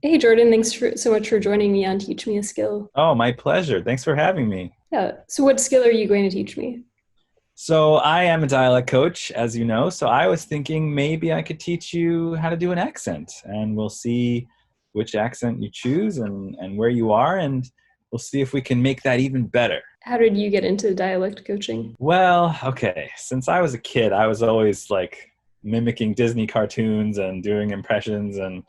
Hey Jordan, so much for joining me on Teach Me a Skill. Oh, my pleasure. Thanks for having me. Yeah. So what skill are you going to teach me? So, I am a dialect coach, as you know. So, I was thinking maybe I could teach you how to do an accent, and we'll see which accent you choose and where you are, and we'll see if we can make that even better. How did you get into dialect coaching? Well, okay. Since I was a kid, I was always like mimicking Disney cartoons and doing impressions and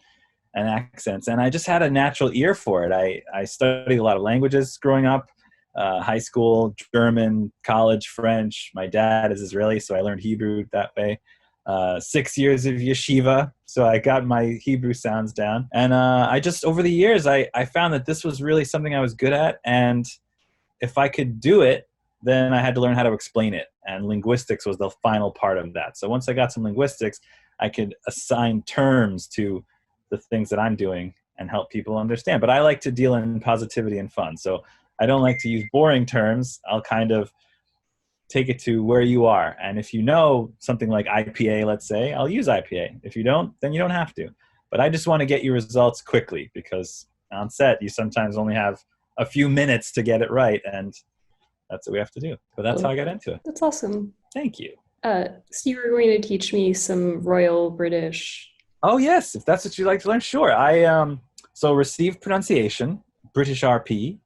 accents. And I just had a natural ear for it. I studied a lot of languages growing up, high school, German, college, French. My dad is Israeli, so I learned Hebrew that way. 6 years of yeshiva, so I got my Hebrew sounds down. And I just, over the years, I found that this was really something I was good at. And if I could do it, then I had to learn how to explain it. And linguistics was the final part of that. So once I got some linguistics, I could assign terms to the things that I'm doing and help people understand. But I like to deal in positivity and fun. So I don't like to use boring terms. I'll kind of take it to where you are. And if you know something like IPA, let's say, I'll use IPA. If you don't, then you don't have to. But I just want to get your results quickly because on set, you sometimes only have a few minutes to get it right. And that's what we have to do. But that's how Oh, I got into it. that's awesome. Thank you. So you were going to teach me some Royal British. Oh yes, if that's what you'd like to learn, sure. I so received pronunciation, British RP.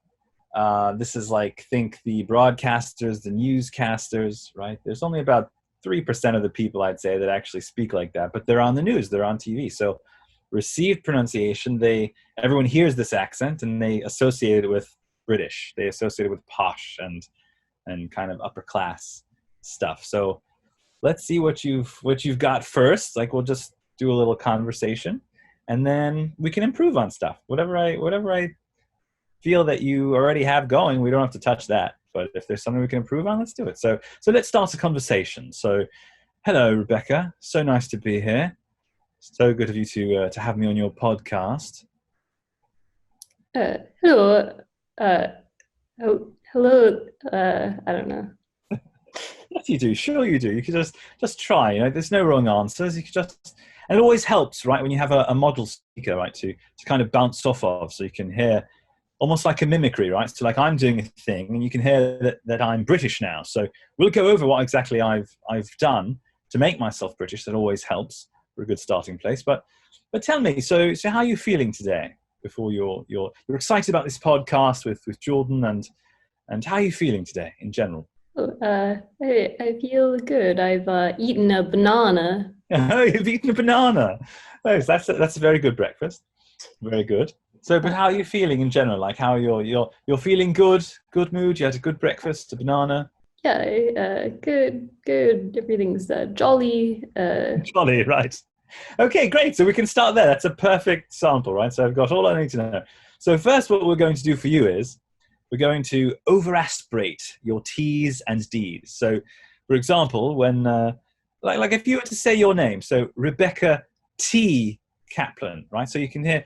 This is like think the broadcasters, the newscasters, right? There's only about 3% of the people I'd say that actually speak like that, but they're on the news, they're on TV. So received pronunciation, everyone hears this accent and they associate it with British. They associate it with posh and kind of upper class stuff. So let's see what you've got first. Like we'll just do a little conversation, and then we can improve on stuff. Whatever I feel that you already have going, we don't have to touch that. But if there's something we can improve on, let's do it. So let's start a conversation. So, hello, Rebecca. So nice to be here. So good of you to have me on your podcast. Hello. Uh, hello. I don't know. Yes, you do. Sure, you do. You could just try. You know, there's no wrong answers. You could just, and it always helps, right, when you have a model speaker, right, to kind of bounce off of, so you can hear almost like a mimicry, right? So like I'm doing a thing, and you can hear that I'm British now. So we'll go over what exactly I've done to make myself British. That always helps for a good starting place. But tell me, so how are you feeling today? Before you're excited about this podcast with Jordan, and how are you feeling today in general? Oh, I feel good. I've eaten a banana. Oh, you've eaten a banana. Oh, that's a very good breakfast. Very good. So, but Uh, how are you feeling in general? Like, how you're feeling good? Good mood. You had a good breakfast, a banana. yeah, good, good. Everything's jolly. Jolly, right? Okay, great. So we can start there. That's a perfect sample, right? So I've got all I need to know. So first, what we're going to do for you is we're going to overaspirate your T's and D's. So, for example, when like if you were to say your name, so Rebecca T. Kaplan, right? So you can hear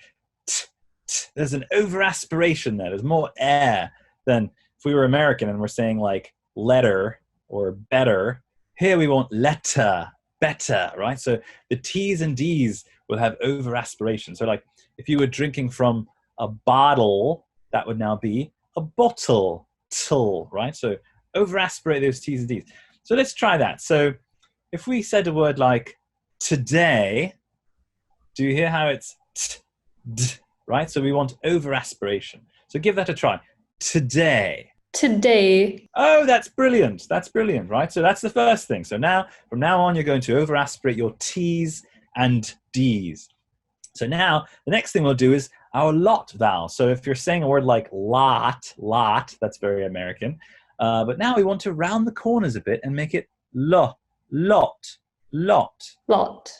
there's an overaspiration there. There's more air than if we were American and we're saying like letter or better. Here we want letter, better, right? So the T's and D's will have overaspiration. So like if you were drinking from a bottle, that would now be a bottle, right? So overaspirate those T's and D's. So let's try that. So if we said a word like today, do you hear how it's d, right? So we want overaspiration. So give that a try. Today. Today, Oh, that's brilliant. That's brilliant, right? So that's the first thing. So now, from now on, you're going to overaspirate your T's and D's. So now, the next thing we'll do is our lot vowel. So if you're saying a word like lot, that's very American. But now we want to round the corners a bit and make it lot, lot. lot.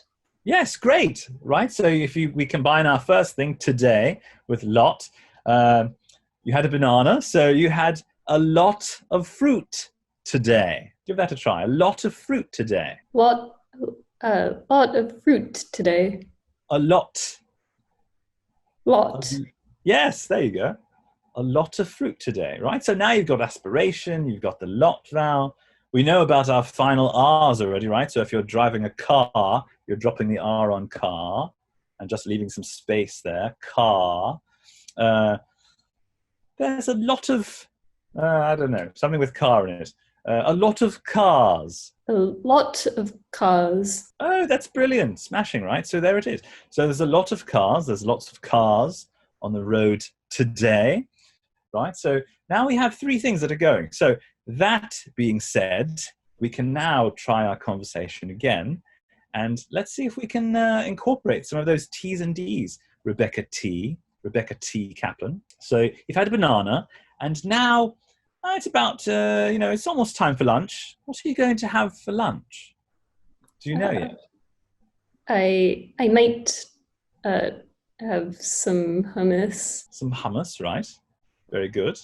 Yes, great, right? So if we combine our first thing today with lot, uh, you had a banana, so you had a lot of fruit today. Give that a try. A lot of fruit today. Lot, lot of fruit today. A lot. Lot. Yes, there you go. A lot of fruit today, right? So now you've got aspiration, you've got the lot vowel. We know about our final R's already, right? So if you're driving a car, you're dropping the R on car. and just leaving some space there. Car. There's a lot of, I don't know, something with car in it. A lot of cars. A lot of cars. Oh, that's brilliant. Smashing, right? So there it is. So there's a lot of cars. There's lots of cars on the road today, right? So now we have three things that are going. So that being said, we can now try our conversation again. And let's see if we can incorporate some of those T's and D's. Rebecca T. Kaplan. So you've had a banana, and now it's about, it's almost time for lunch. What are you going to have for lunch? Do you know yet? I might have some hummus. Some hummus, right? Very good.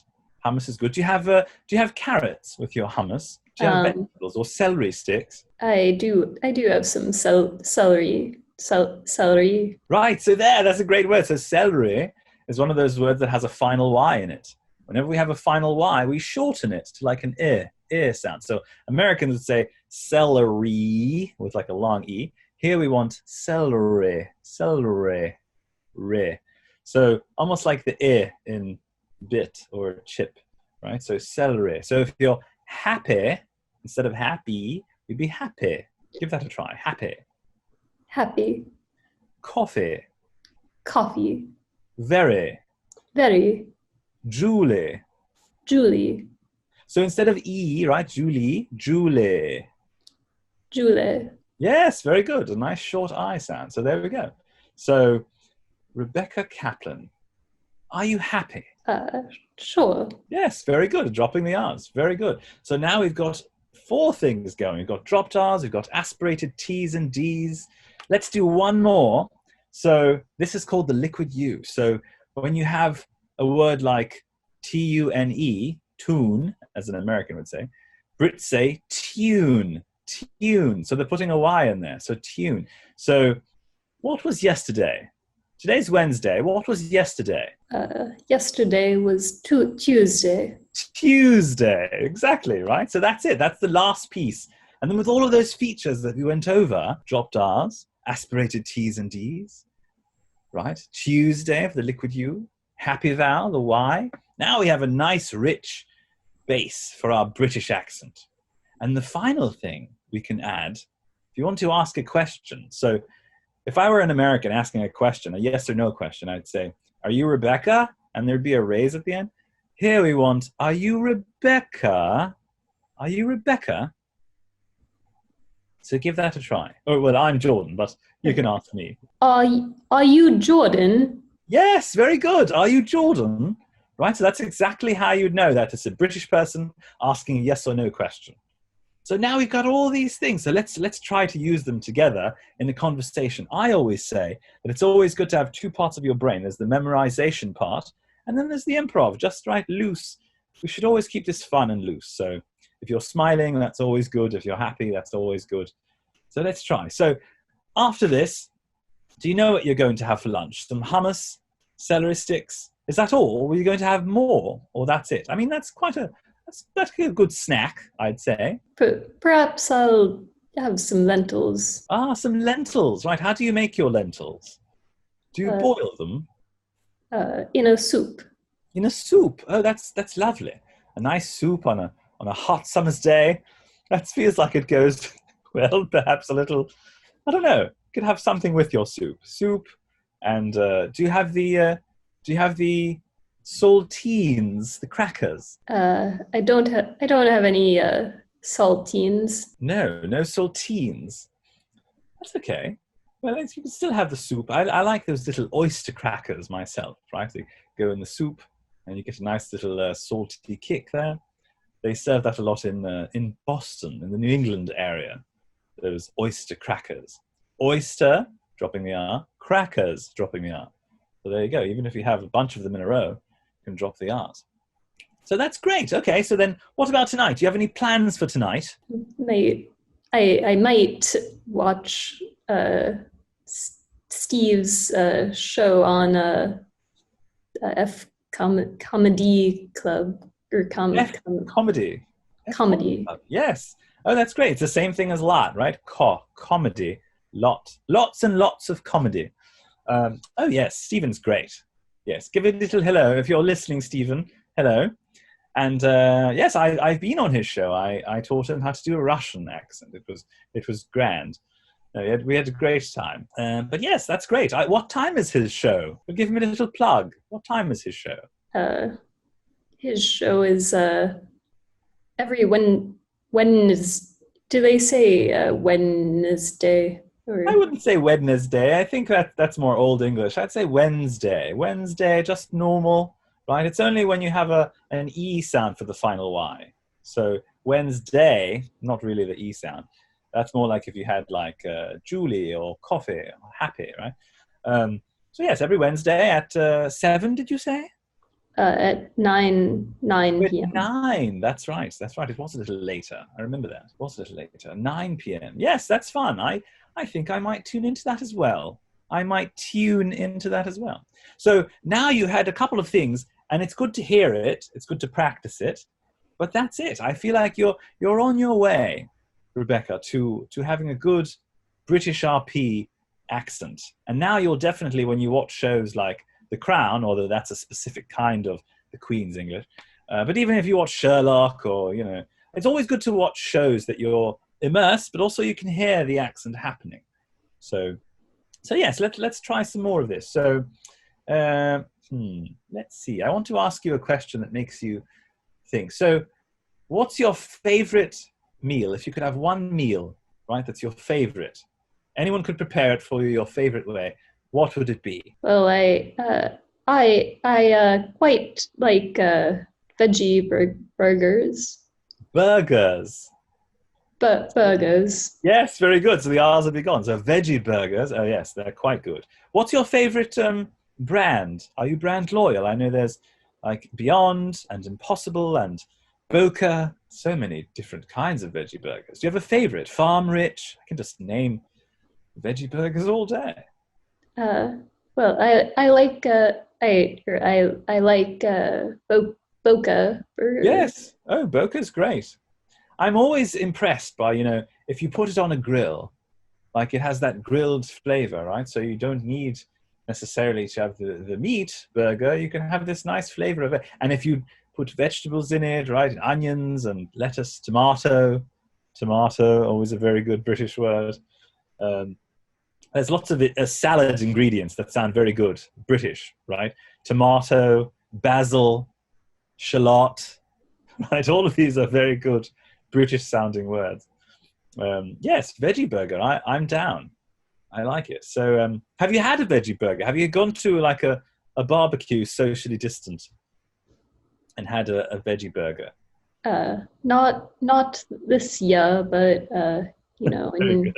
Hummus is good. Do you have carrots with your hummus? Do you have vegetables or celery sticks? I do have some celery. Right, so that's a great word. So celery is one of those words that has a final Y in it. Whenever we have a final Y, we shorten it to like an ear sound. So Americans would say celery with like a long E. Here we want celery, re. So almost like the ear in bit or chip, right? So celery. So if you're happy, instead of happy, you'd be happy. Give that a try. Happy. Happy. Coffee. Coffee. Very. Very. Julie. Julie. So instead of E, right? Julie. Julie. Yes, very good. A nice short I sound. So there we go. So Rebecca Kaplan, are you happy? Sure. Yes, very good. Dropping the R's. Very good. So now we've got four things going. We've got dropped R's, we've got aspirated T's and D's. Let's do one more. So this is called the liquid U. So when you have a word like T-U-N-E, tune, as an American would say, Brits say tune. So they're putting a Y in there. So tune. So what was yesterday? Today's Wednesday. What was yesterday? Yesterday was Tuesday. Tuesday, exactly, right? So that's it. That's the last piece. And then with all of those features that we went over, dropped R's, aspirated T's and D's, right? Tuesday for the liquid U, happy vowel, the Y. Now we have a nice, rich base for our British accent. And the final thing we can add, if you want to ask a question, so if I were an American asking a question, a yes or no question, I'd say, are you Rebecca? And there'd be a raise at the end. Here we want, are you Rebecca? Are you Rebecca? So give that a try. Oh, well, I'm Jordan, but you can ask me. Are you Jordan? Yes, very good. Are you Jordan? Right, so that's exactly how you'd know that it's a British person asking a yes or no question. So now we've got all these things. So let's try to use them together in a conversation. I always say that it's always good to have two parts of your brain. There's the memorization part, and then there's the improv, just right, loose. We should always keep this fun and loose. So if you're smiling, that's always good. If you're happy, that's always good. So let's try. So after this, do you know what you're going to have for lunch? Some hummus, celery sticks. Is that all? Or are you going to have more? Or that's it? I mean, that's a good snack, I'd say. Perhaps I'll have some lentils. Ah, some lentils. Right. How do you make your lentils? Do you boil them? In a soup. In a soup. Oh, that's lovely. A nice soup on a hot summer's day. That feels like it goes well. Perhaps a little. I don't know. You could have something with your soup. Soup, and do you have the saltines, the crackers? I don't have any saltines. No saltines. That's okay. Well, you can still have the soup. I like those little oyster crackers myself, right? They go in the soup, and you get a nice little salty kick there. They serve that a lot in Boston, in the New England area. Those oyster crackers. Oyster, dropping the R. Crackers, dropping the R. So there you go. Even if you have a bunch of them in a row, you can drop the R's. So that's great. Okay, so then what about tonight? Do you have any plans for tonight? I might watch Steve's show on F Comedy Club or Comedy. Comedy. Yes. Oh, that's great. It's the same thing as lot, right? Comedy. Lots and lots of comedy. Oh, yes, Stephen's great. Yes, give it a little hello. If you're listening, Stephen, hello. And yes, I've been on his show. I taught him how to do a Russian accent. It was grand. We had a great time. But yes, that's great. What time is his show? We'll give him a little plug. What time is his show? Uh, his show is every when is do they say Wednesday I or wouldn't say Wednesday. I think that's more Old English. I'd say Wednesday. Wednesday, just normal, right? It's only when you have an E sound for the final Y. So Wednesday, not really the E sound. That's more like if you had like Julie or coffee or happy, right? So yes, every Wednesday at 7, did you say? at 9 At p.m. 9. That's right. That's right. It was a little later. I remember that. It was a little later. 9 p.m. Yes, that's fun. I think I might tune into that as well. I might tune into that as well. So now you had a couple of things, and it's good to hear it. It's good to practice it. But that's it. I feel like you're on your way, Rebecca, to having a good British RP accent. And now you'll definitely, when you watch shows like The Crown, although that's a specific kind of the Queen's English, but even if you watch Sherlock or, it's always good to watch shows that you're immersed, but also you can hear the accent happening. So yes, let's try some more of this. So let's see. I want to ask you a question that makes you think. So what's your favorite meal? If you could have one meal, right, that's your favorite. Anyone could prepare it for you your favorite way. What would it be? Well, I quite like veggie burgers, Burgers. but burgers. Yes, very good. So the R's will be gone. So veggie burgers. Oh, yes, they're quite good. What's your favorite brand? Are you brand loyal? I know there's like Beyond and Impossible and Boca. So many different kinds of veggie burgers. Do you have a favorite? Farm Rich? I can just name veggie burgers all day. Uh, well, I like I like Boca burgers. Yes. Oh, Boca's great. I'm always impressed by, if you put it on a grill, like it has that grilled flavor, right? So you don't need necessarily to have the meat burger. You can have this nice flavor of it. And if you put vegetables in it, right? Onions and lettuce, tomato, always a very good British word. There's lots of salad ingredients that sound very good, British, right? Tomato, basil, shallot, right? All of these are very good British sounding words. Yes, veggie burger. I'm down. I like it. So have you had a veggie burger? Have you gone to like a barbecue socially distant and had a veggie burger? Not this year, but Very good.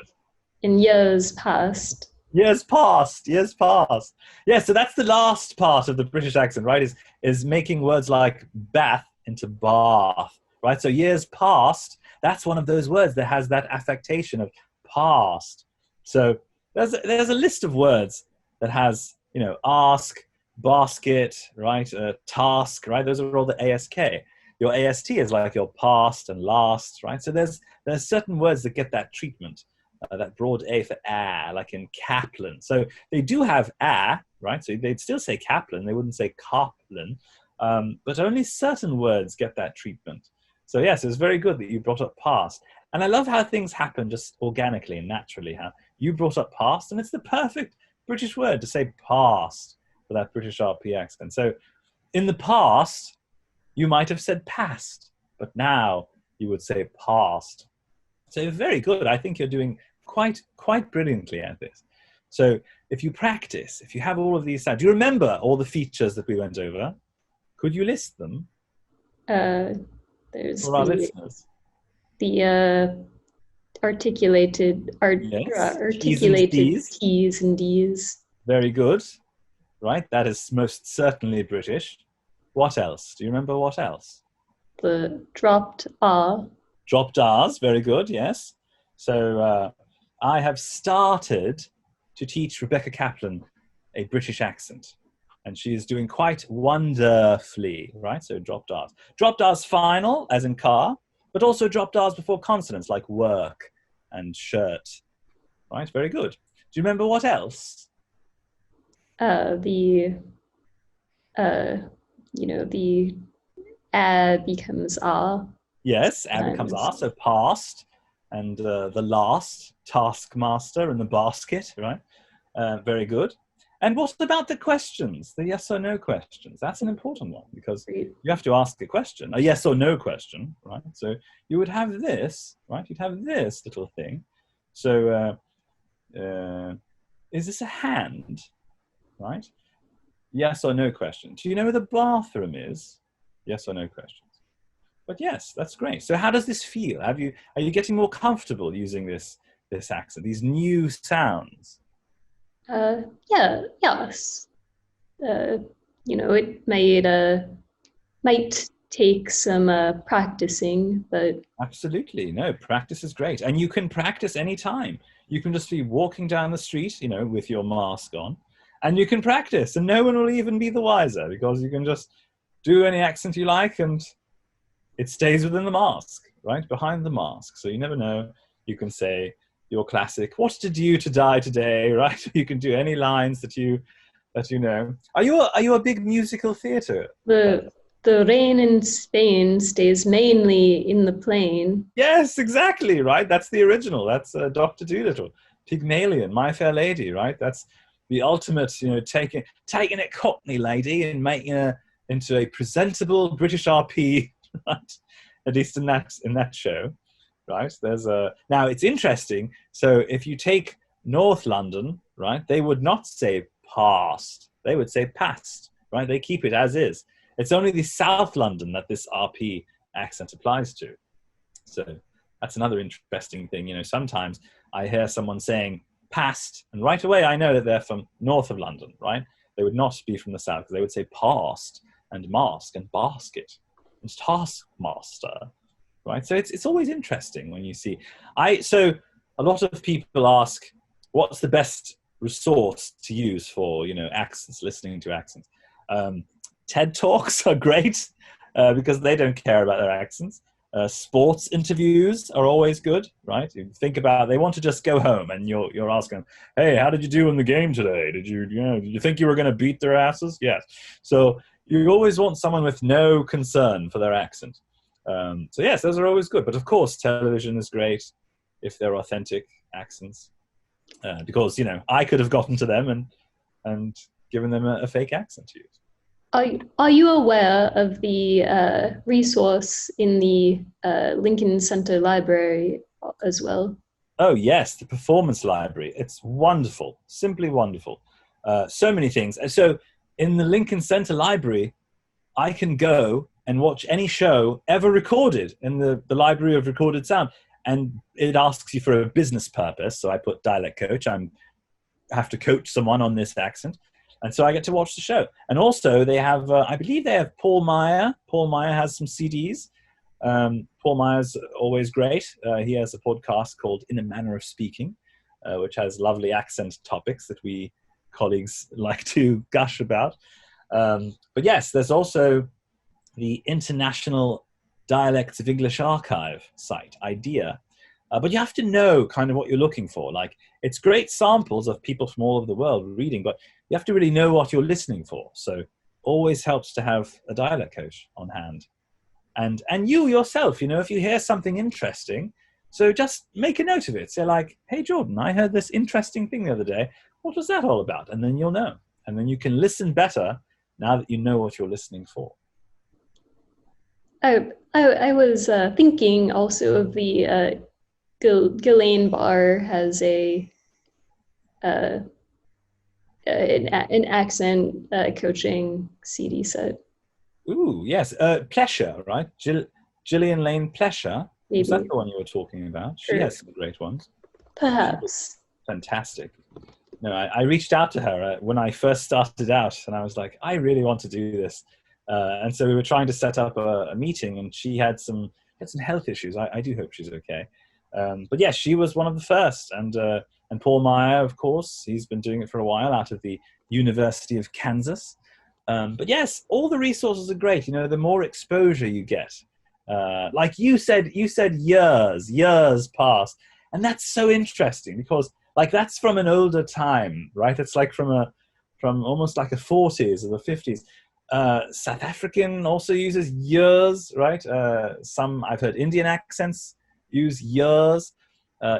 in years past. Years past, years past. Yeah, so that's the last part of the British accent, right? Is making words like bath into bath, right? So years past, that's one of those words that has that affectation of past. So there's a list of words that has, ask, basket, right? Task, right? Those are all the ASK. Your AST is like your past and last, right? So there's certain words that get that treatment. That broad A for like in Kaplan. So they do have right? So they'd still say Kaplan, they wouldn't say Kaplan, but only certain words get that treatment. So yes, it's very good that you brought up past. And I love how things happen just organically and naturally, how you brought up past, and it's the perfect British word to say past for that British RP accent. So in the past, you might have said past, but now you would say past. So very good. I think you're doing quite brilliantly at this. So if you practice, if you have all of these sounds, do you remember all the features that we went over? Could you list them There's for our listeners? the Yes. T's and articulated C's. T's and D's. Very good. Right. That is most certainly British. What else? Do you remember what else? The dropped R. Dropped R's. Very good. Yes. So I have started to teach Rebecca Kaplan a British accent, and she is doing quite wonderfully, right? So dropped R's. Dropped R's final, as in car, but also dropped R's before consonants like work and shirt, right? Very good. Do you remember what else? The uh, the becomes ah Yes, air becomes sometimes. are, so past, and the last, taskmaster, and the basket, right? Very good. And what about the questions, the yes or no questions? That's an important one because Great. you have to ask a question, a yes or no question, right? So you would have this, right? You'd have this little thing. So is this a hand, right? Yes or no question. Do you know where the bathroom is? Yes or no question. But yes, that's great. So how does this feel? Are you getting more comfortable using this accent, these new sounds? Yeah, yes. Uh, it might take some practicing, but Absolutely. No, practice is great. And you can practice anytime. You can just be walking down the street, with your mask on, and you can practice, and no one will even be the wiser because you can just do any accent you like and it stays within the mask, right? Behind the mask. So you never know. You can say your classic, "What did you to die today?" Right? You can do any lines that you know. Are you a big musical theater? the the rain in Spain stays mainly in the plain. Yes, exactly, right? That's the original. That's Dr. Dolittle, Pygmalion, My Fair Lady, right? That's the ultimate, taking it Cockney lady and making her into a presentable British RP, right? At least in that show, right? There's a now it's interesting. So if you take North London, right, they would not say past, they would say past, right? They keep it as is. It's only the South London that this RP accent applies to. So that's another interesting thing. Sometimes I hear someone saying past, and right away I know that they're from north of London, right? They would not be from the south because they would say past and mask and basket and taskmaster, right? So it's always interesting when you see. So a lot of people ask, what's the best resource to use for accents, listening to accents? TED Talks are great because they don't care about their accents. Sports interviews are always good, right? You think about they want to just go home, and you're asking, "Hey, how did you do in the game today? Did you think you were going to beat their asses?" Yes. So you always want someone with no concern for their accent. So yes, those are always good. But of course, television is great if they're authentic accents, because I could have gotten to them and given them a fake accent to use. Are you aware of the resource in the Lincoln Center Library as well? Oh yes, the performance library. It's wonderful, simply wonderful. So many things. So in the Lincoln Center Library, I can go and watch any show ever recorded in the Library of Recorded Sound. And it asks you for a business purpose. So I put dialect coach. I have to coach someone on this accent. And so I get to watch the show. And also they have, I believe they have Paul Meyer. Paul Meyer has some CDs. Paul Meyer's always great. He has a podcast called In a Manner of Speaking, which has lovely accent topics that we colleagues like to gush about. But yes, there's also the International Dialects of English Archive site, IDEA. But you have to know kind of what you're looking for. Like, it's great samples of people from all over the world reading, but you have to really know what you're listening for. So always helps to have a dialect coach on hand. And you yourself, if you hear something interesting, so just make a note of it. Say like, "Hey Jordan, I heard this interesting thing the other day. What was that all about?" And then you'll know. And then you can listen better now that you know what you're listening for. I was thinking also of the Ghislaine Barr has uh, an accent coaching CD set, Ooh, yes. Plesher, right? Gillian Lane Plesher. Was that maybe, the one you were talking about? She or has some great ones. She was perhaps. fantastic. No, I reached out to her when I first started out, and I was like, I really want to do this. And so we were trying to set up a meeting, and she had some health issues. I do hope she's okay. But yeah, she was one of the first, and Paul Meyer, of course, he's been doing it for a while out of the University of Kansas. But yes, all the resources are great. The more exposure you get, like you said years past, and that's so interesting because like that's from an older time, right? It's like from from almost like the 40s or the 50s. South African also uses years, right? Some I've heard Indian accents use years.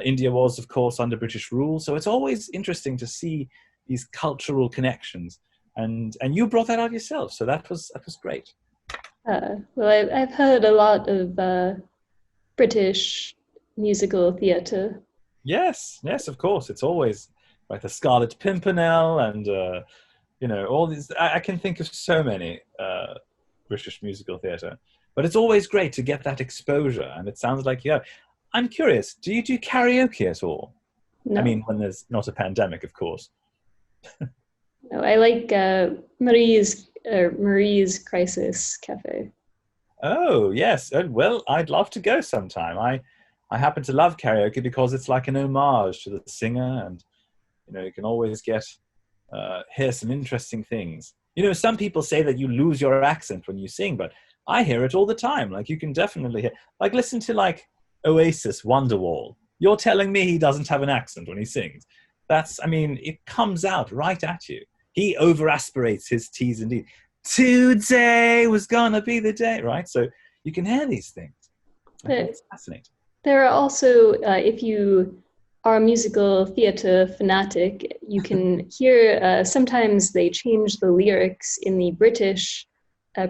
India was, of course, under British rule, so it's always interesting to see these cultural connections. And you brought that out yourself, so that was great. Well, I've heard a lot of British musical theatre. Yes, yes, of course. It's always like the Scarlet Pimpernel and all these. I can think of so many British musical theatre, but it's always great to get that exposure. And it sounds like I'm curious. Do you do karaoke at all? I mean, No, when there's not a pandemic, of course. no, I like Marie's Crisis Cafe. Oh yes. Well, I'd love to go sometime. I happen to love karaoke because it's like an homage to the singer, and you can always hear some interesting things. Some people say that you lose your accent when you sing, but I hear it all the time. Like you can definitely hear, like listen to like Oasis Wonderwall. You're telling me he doesn't have an accent when he sings. I mean, it comes out right at you. He over aspirates his T's and D's. Today was gonna be the day, right? So you can hear these things. I think But it's fascinating. there are also, if you are a musical theatre fanatic, you can hear sometimes they change the lyrics in the British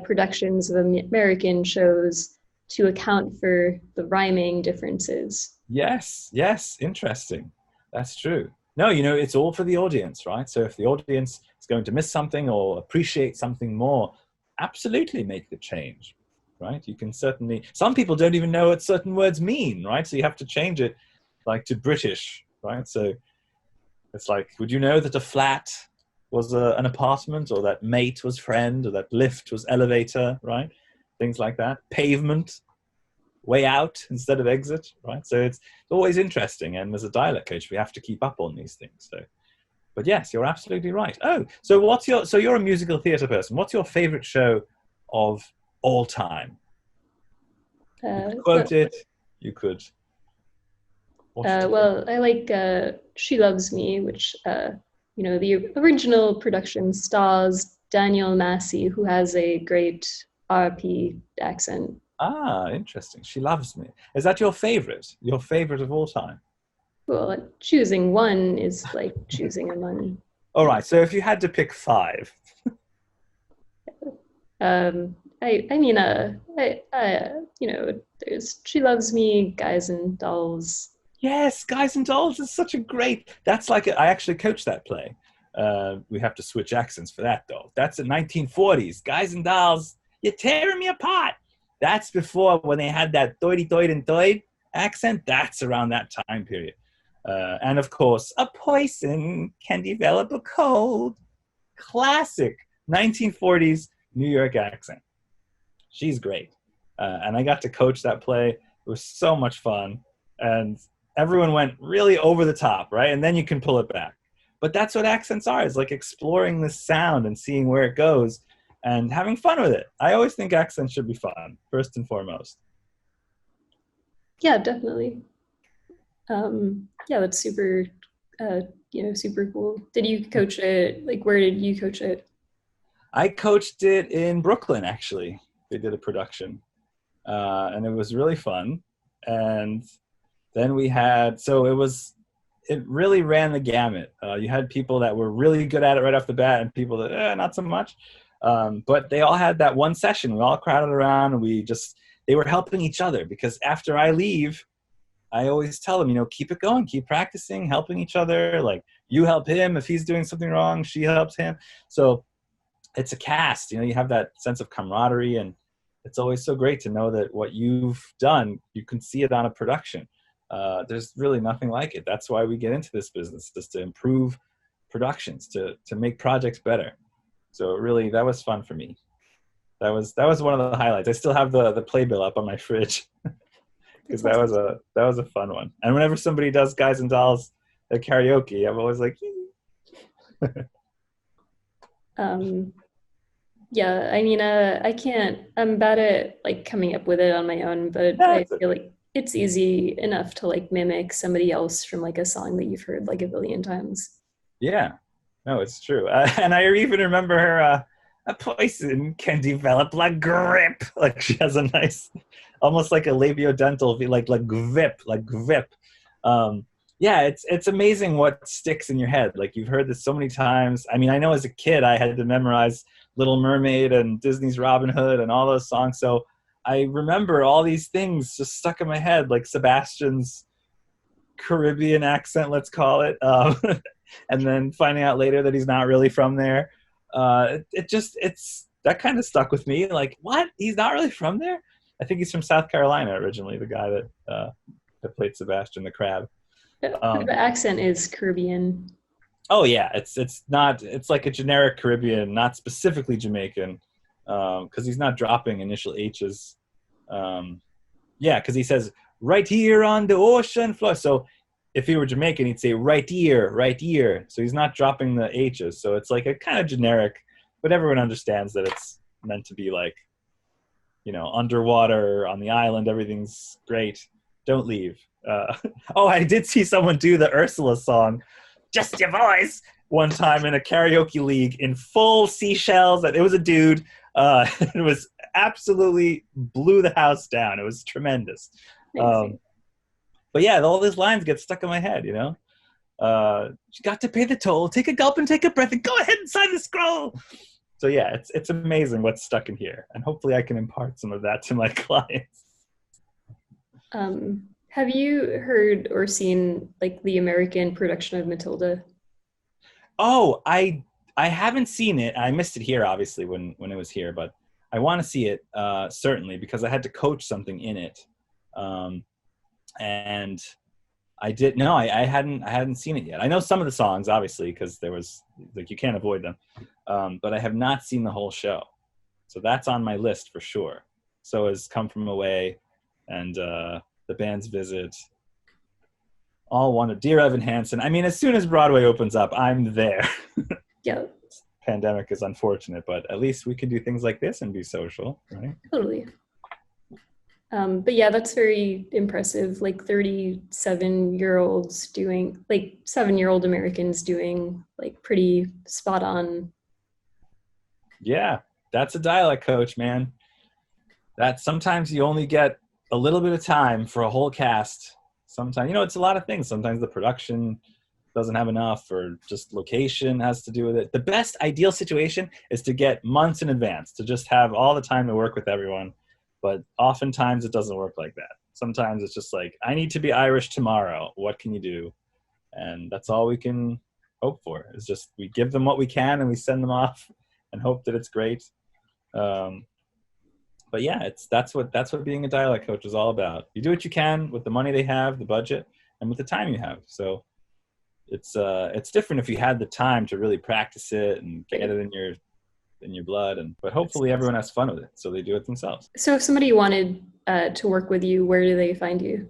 productions of American shows to account for the rhyming differences. Yes, yes, interesting. That's true. No, it's all for the audience, right? So if the audience is going to miss something or appreciate something more, absolutely make the change, right? You can certainly, some people don't even know what certain words mean, right? So you have to change it like to British, right? So it's like, would you know that a flat was an apartment, or that mate was friend, or that lift was elevator, right? Things like that. Pavement, way out instead of exit, right? So it's always interesting. And as a dialect coach, we have to keep up on these things. So, but yes, you're absolutely right. Oh, so you're a musical theatre person. What's your favorite show of all time? You could Well, quote it. You could watch it again. well, I like She Loves Me, which, the original production stars Daniel Massey, who has a great RP accent. Ah, interesting. She Loves Me. Is that your favorite? Your favorite of all time? Well, choosing one is like choosing among All many. right. So if you had to pick five, I mean, there's She Loves Me, Guys and Dolls. yes, Guys and Dolls is such a great. That's like I actually coached that play. We have to switch accents for that though. That's the 1940s. Guys and Dolls, you're tearing me apart. That's before when they had that doity doid and doid accent. That's around that time period. And of course, a poison can develop a cold. Classic 1940s New York accent. She's great. And I got to coach that play. It was so much fun. And everyone went really over the top, right? And then you can pull it back. But that's what accents are. It's like exploring the sound and seeing where it goes and having fun with it. I always think accents should be fun, first and foremost. Yeah, definitely. Yeah, that's super, super cool. Did you coach it? Like, where did you coach it? I coached it in Brooklyn, actually. They did a production. And it was really fun. And then it really ran the gamut. You had people that were really good at it right off the bat, and people that not so much. But they all had that one session. We all crowded around, and they were helping each other, because after I leave, I always tell them, keep it going, keep practicing, helping each other. Like you help him if he's doing something wrong, she helps him. So it's a cast, you have that sense of camaraderie, and it's always so great to know that what you've done, you can see it on a production. There's really nothing like it. That's why we get into this business, just to improve productions, to make projects better. So really, that was fun for me. That was one of the highlights. I still have the playbill up on my fridge because That's awesome. that was a fun one. And whenever somebody does Guys and Dolls at karaoke, I'm always like, Um, yeah, I mean, I can't. I'm bad at like coming up with it on my own, but I that's feel okay. like it's easy enough to like mimic somebody else from like a song that you've heard like a billion times. Yeah. No, it's true. And I even remember her, a poison can develop like grip. Like she has a nice, almost like a labiodental, like grip. Um, yeah, it's amazing what sticks in your head. Like you've heard this so many times. I mean, I know as a kid I had to memorize Little Mermaid and Disney's Robin Hood and all those songs. So I remember all these things just stuck in my head, like Sebastian's Caribbean accent, let's call it, and then finding out later that he's not really from there. It's that kind of stuck with me. Like, what? He's not really from there? I think he's from South Carolina originally. The guy that played Sebastian the Crab. The accent is Caribbean. Oh yeah, it's not. It's like a generic Caribbean, not specifically Jamaican, because he's not dropping initial H's. Yeah, because he says right here on the ocean floor. So if he were Jamaican, he'd say right here, right here. So he's not dropping the H's. So it's like a kind of generic, but everyone understands that it's meant to be like, underwater on the island. Everything's great. Don't leave. Oh, I did see someone do the Ursula song, Just Your Voice, one time in a karaoke league in full seashells. It was a dude. It was absolutely blew the house down. It was tremendous. But yeah, all these lines get stuck in my head, you got to pay the toll, take a gulp and take a breath and go ahead and sign the scroll. So yeah, it's amazing what's stuck in here. And hopefully I can impart some of that to my clients. Have you heard or seen like the American production of Matilda? Oh, I haven't seen it. I missed it here, obviously, when it was here, but I want to see it, certainly, because I had to coach something in it. And I hadn't seen it yet. I know some of the songs, obviously, because there was, like, you can't avoid them. But I have not seen the whole show. So that's on my list for sure. So is Come From Away and The Band's Visit. All wanted. Dear Evan Hansen. I mean, as soon as Broadway opens up, I'm there. Yeah. Pandemic is unfortunate, but at least we can do things like this and be social, right? Totally. But yeah, that's very impressive. Like 37-year-olds doing, like 7-year-old Americans doing like pretty spot on. Yeah, that's a dialect coach, man. That sometimes you only get a little bit of time for a whole cast. Sometimes, it's a lot of things. Sometimes the production doesn't have enough, or just location has to do with it. The best ideal situation is to get months in advance, to just have all the time to work with everyone. But oftentimes it doesn't work like that. Sometimes it's just like, I need to be Irish tomorrow. What can you do? And that's all we can hope for, is just we give them what we can and we send them off and hope that it's great. But yeah, that's what being a dialect coach is all about. You do what you can with the money they have, the budget, and with the time you have. So it's different if you had the time to really practice it and get it in your blood, but hopefully everyone has fun with it, so they do it themselves. So if somebody wanted to work with you, where do they find you?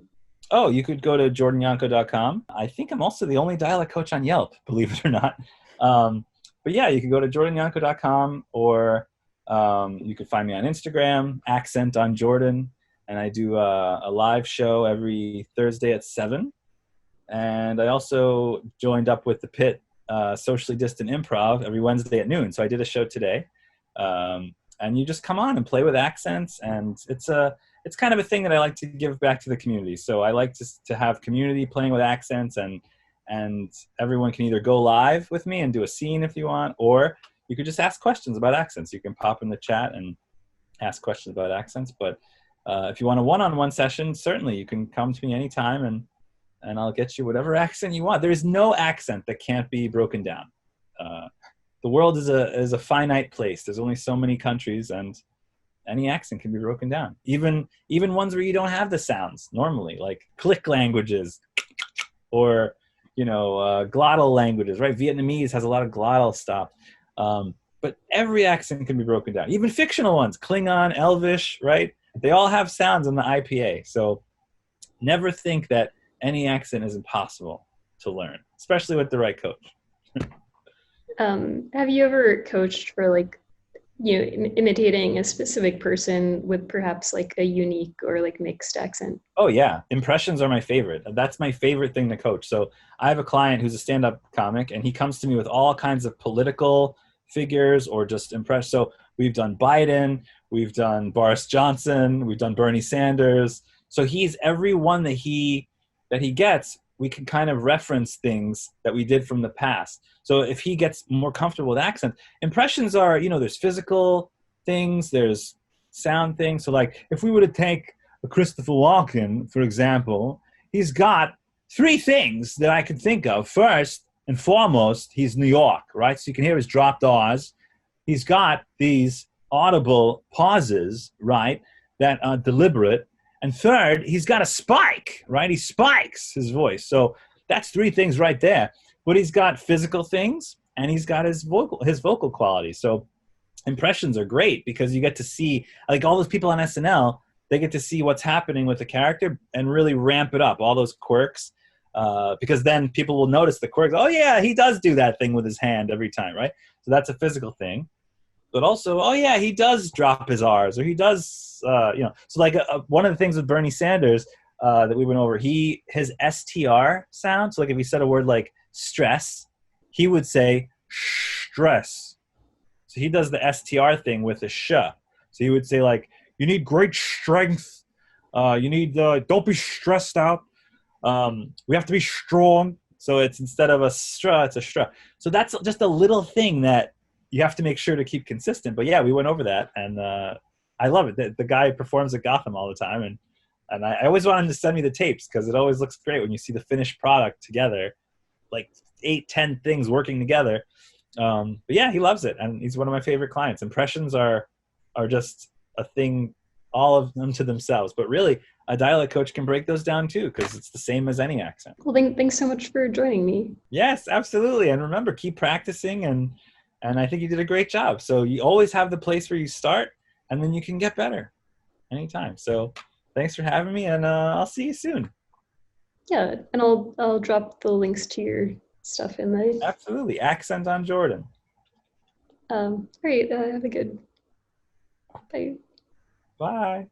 Oh, you could go to jordanyanco.com. I think I'm also the only dialect coach on Yelp, believe it or not. But yeah, you can go to jordanyanco.com, or you can find me on Instagram, Accent on Jordan, and I do a live show every Thursday at 7. And I also joined up with the Pit Socially Distant Improv every Wednesday at noon. So I did a show today. And you just come on and play with accents. And it's kind of a thing that I like to give back to the community. So I like to have community playing with accents, and everyone can either go live with me and do a scene if you want, or you could just ask questions about accents. You can pop in the chat and ask questions about accents. But if you want a one-on-one session, certainly you can come to me anytime, and I'll get you whatever accent you want. There is no accent that can't be broken down. The world is a finite place. There's only so many countries, and any accent can be broken down. Even ones where you don't have the sounds normally, like click languages, or glottal languages, right? Vietnamese has a lot of glottal stuff. But every accent can be broken down. Even fictional ones, Klingon, Elvish, right? They all have sounds in the IPA. So never think that any accent is impossible to learn, especially with the right coach. Have you ever coached for like imitating a specific person with perhaps like a unique or like mixed accent. Oh yeah, impressions are my favorite. That's my favorite thing to coach. So I have a client who's a stand-up comic, and he comes to me with all kinds of political figures or just impress. So we've done Biden, we've done Boris Johnson, we've done Bernie Sanders. So he's every one that he gets, we can kind of reference things that we did from the past. So if he gets more comfortable with accents, impressions are, there's physical things, there's sound things. So like if we were to take Christopher Walken, for example, he's got three things that I could think of. First and foremost, he's New York, right? So you can hear his dropped R's. He's got these audible pauses, right, that are deliberate. And third, he's got a spike, right? He spikes his voice. So that's three things right there. But he's got physical things, and he's got his vocal quality. So impressions are great because you get to see, like all those people on SNL, they get to see what's happening with the character and really ramp it up, all those quirks, because then people will notice the quirks. Oh yeah, he does do that thing with his hand every time, right? So that's a physical thing. But also, oh yeah, he does drop his R's, or he does, So like one of the things with Bernie Sanders that we went over, his STR sound. So like if he said a word like stress, he would say stress. So he does the STR thing with a sh. So he would say like, you need great strength. You need, don't be stressed out. We have to be strong. So it's instead of a stra, it's a stra. So that's just a little thing that you have to make sure to keep consistent. But yeah, we went over that, and I love it. The guy performs at Gotham all the time, and I always want him to send me the tapes because it always looks great when you see the finished product together, like 8-10 things working together. But yeah, he loves it, and he's one of my favorite clients. Impressions are just a thing, all of them to themselves. But really, a dialect coach can break those down too, because it's the same as any accent. Well, thanks so much for joining me. Yes, absolutely. And remember, keep practicing, and I think you did a great job. So you always have the place where you start, and then you can get better anytime. So thanks for having me, and I'll see you soon. Yeah, and I'll drop the links to your stuff in the. Absolutely. Accent on Jordan. All right, have a good. Bye. Bye.